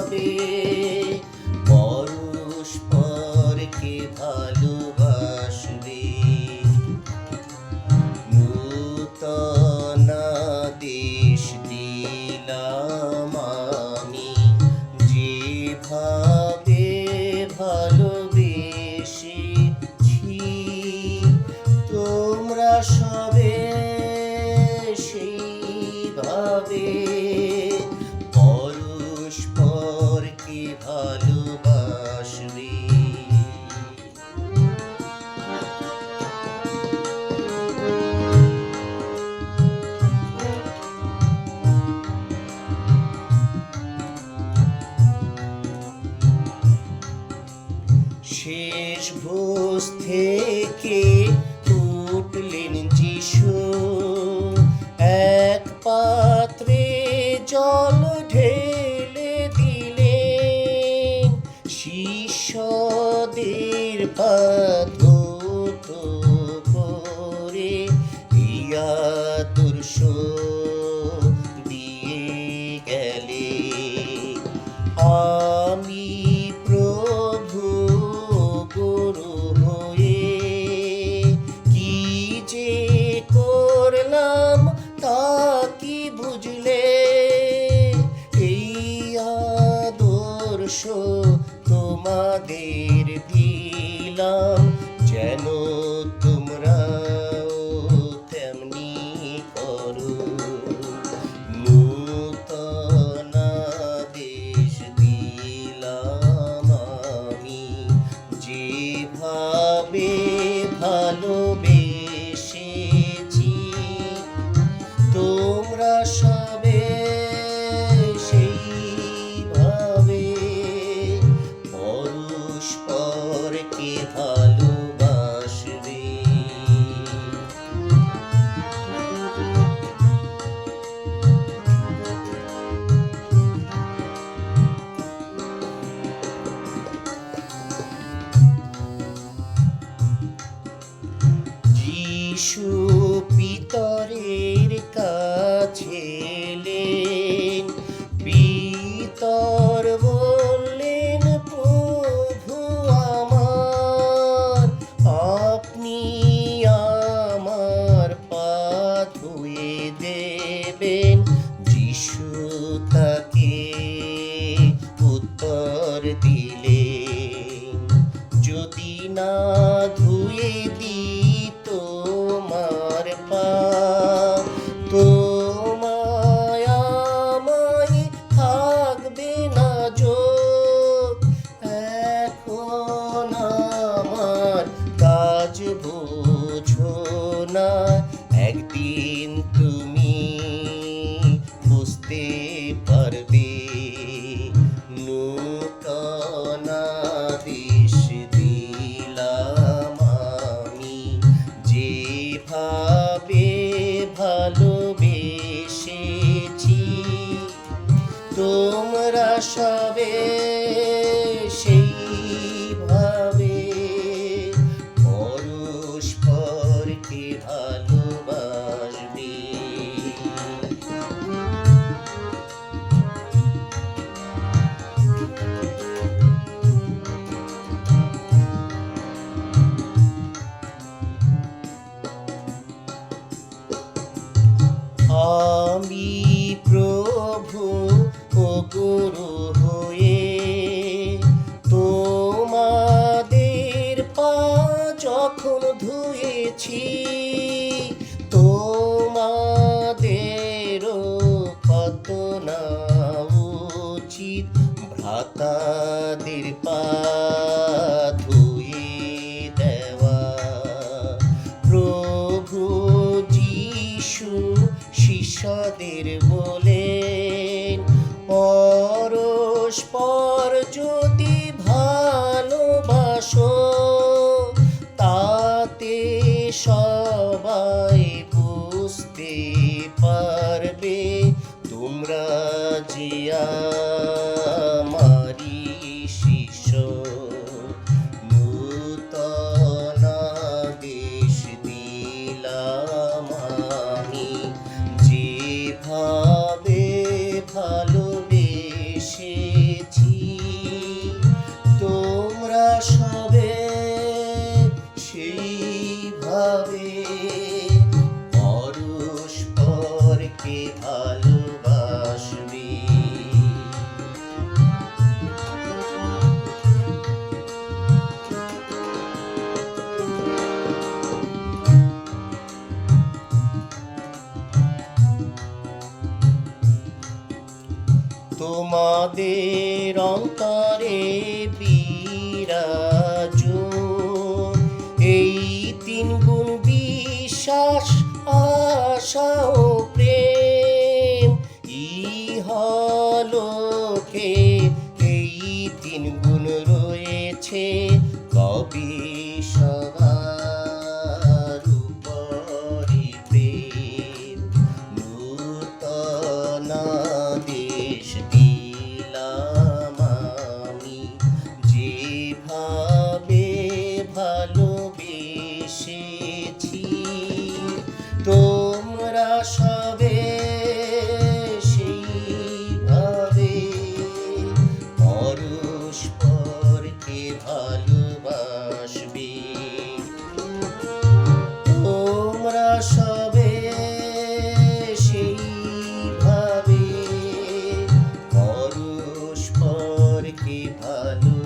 ভাবে পরস্পরকে ভালোবাসবে। নূতন দেশ দিলাম আমি, যেভাবে ভালোবেসেছি তোমরা সবে সেইভাবে পরস্পরকে ভালোবাসবে। শেষ ভোজ থেকে উঠলেন যিশু, এক পাত্রে জল ঢেলে দিলেন। শিষ্যদের পা ধৌত করে এই আদর্শ দিয়ে গেলেন। আমি প্রভু গুরু হয়ে কি যে করলাম তা কি বুঝলে? এই আদর্শ তোমাদের দিলাম, যেন তোমরাও তেমনি করো। নূতন দেশ দিলাম আমি, যেভাবে ভালোবেসেছি তোমরা সবে সেইভাবে পরস্পরকে ভালোবাসবে। যিশু পিতরের কাছে এলেন, পিতর বললেন প্রভু আমার, আপনি আমার পা ধুয়ে দেবেন। যিশু তাকে উত্তর দিলেন, যদি না ধুয়ে দিই তোমার পা, তোমায় আমায় থাকবে না যোগ। এখন আমার কাজ বোঝো না, একদিন তুমি বুঝতে পারবে। নূতন দেশ দিলাম আমি, যেভাবে ভালোবেসেছি তোমরা সবে সেইভাবে পরস্পরকে ভালোবাসবে। আমি প্রভু ও গুরু হয়ে তোমাদের পা যখন ধুয়েছি, তোমাদেরও কত না উচিত ভ্রাতাদের পা ধুয়ে দেওয়া। প্রভু যিশু শিষ্যদের বলেন, পরস্পর যদি ভালোবাসো তাতে সবাই বুঝতে পারবে তোমরা যে আমারই শিষ্য। তোমাদের অন্তরে বিরাজ এই তিন গুণ বিশ্বাস আশা ও প্রেম ইহলোকে এই তিন গুণ রয়েছে কবি সবার উপরে প্রেম নূতন দেশ দিলাম আমি যেভাবে ভালোবেসেছি তোমরা সবে সেইভাবে পরস্পরকে ভালোবাসবে তোমরা সবে সেইভাবে পরস্পরকে ভালো